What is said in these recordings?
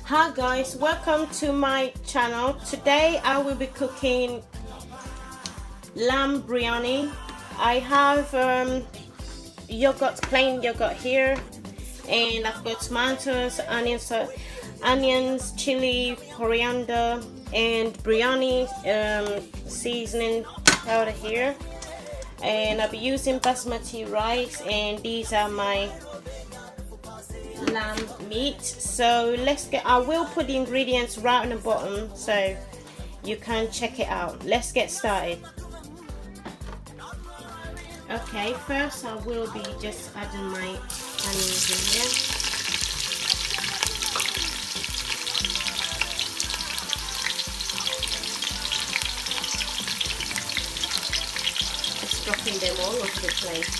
Hi guys, welcome to my channel. Today I will be cooking lamb biryani. I have yogurt, plain yogurt here, and I've got tomatoes, onions, chili, coriander, and biryani seasoning powder here. And I'll be using basmati rice, and these are my lamb meat. So I will put the ingredients right on the bottom so you can check it out. Let's get started. Okay, first I will be just adding my onions in here. Just dropping them all over the place.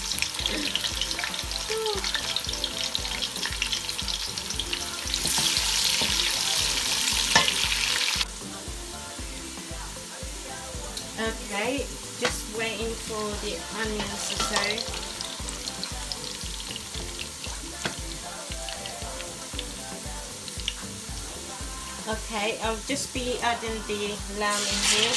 Okay, just waiting for the onions to soak. Okay, I'll just be adding the lamb in here.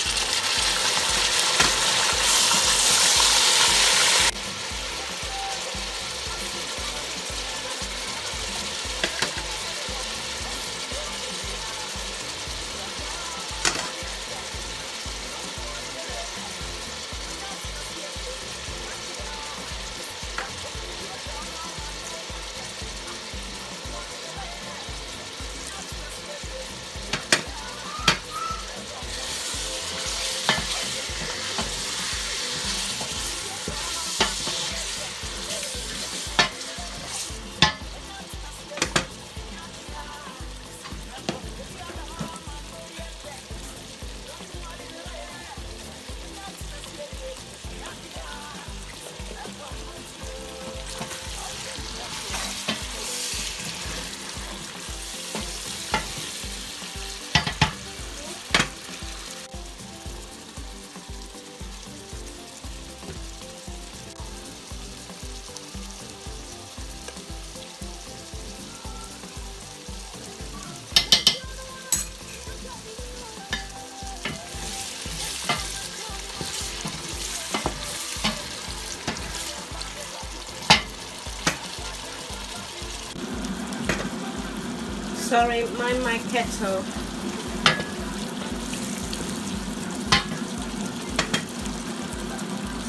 Sorry, mind my kettle.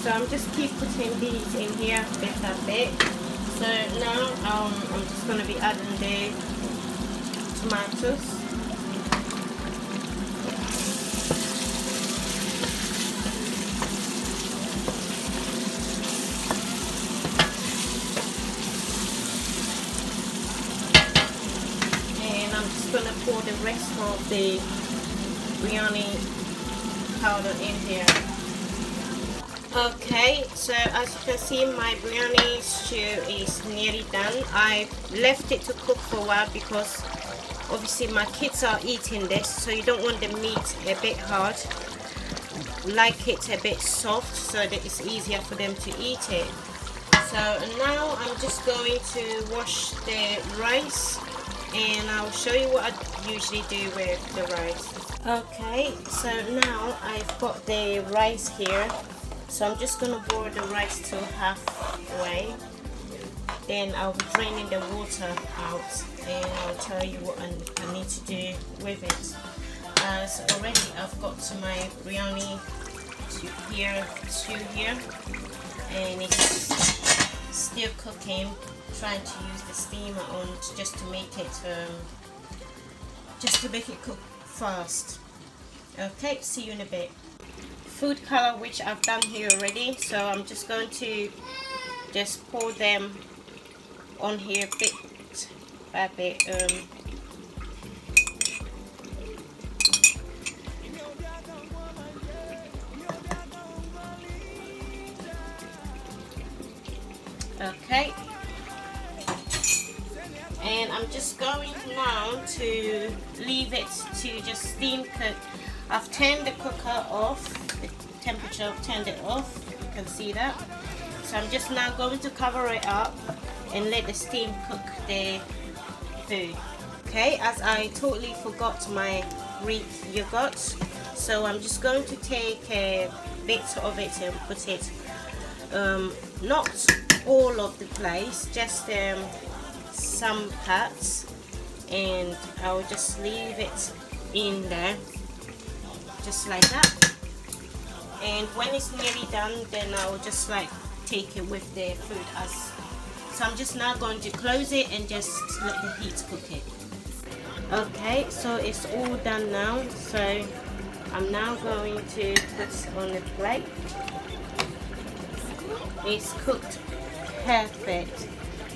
So I'm just keep putting these in here bit by bit. So now I'm just going to be adding the tomatoes. Gonna pour the rest of the biryani powder in here. Okay, so as you can see, my biryani stew is nearly done. I left it to cook for a while because obviously my kids are eating this, so you don't want the meat a bit hard, like it a bit soft so that it's easier for them to eat it. So now I'm just going to wash the rice, and I'll show you what I usually do with the rice. Okay, so now I've got the rice here, so I'm just going to boil the rice to halfway, then I'll be draining the water out, and I'll tell you what I need to do with it. So already I've got my biryani stew here, and it's still cooking. trying to use the steamer on just to make it cook fast. Okay, see you in a bit. Food color, which I've done here already, so I'm just going to just pour them on here bit by bit. Okay, and I'm just going now to leave it to just steam cook. I've turned the cooker off, the temperature, I've turned it off, you can see that. So I'm just now going to cover it up and let the steam cook the food. Okay, as I totally forgot my Greek yogurt, so I'm just going to take a bit of it and put it, not all of the place, just some parts, and I'll just leave it in there just like that. And when it's nearly done, then I'll just like take it with the food as. So I'm just now going to close it and just let the heat cook it. Okay, so it's all done now, so I'm now going to put on the plate. It's cooked perfect,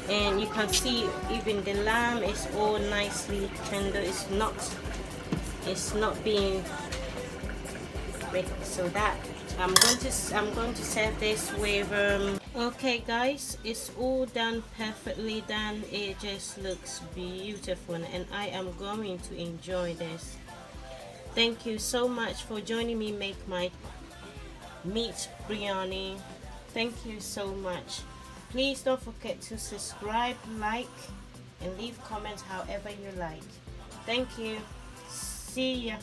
and you can see even the lamb is all nicely tender. It's not being big, so that I'm going to serve this with okay guys, it's all done, perfectly done. It just looks beautiful, and I am going to enjoy this. Thank you so much for joining me make my meat biryani. Thank you so much. Please don't forget to subscribe, like, and leave comments however you like. Thank you. See ya.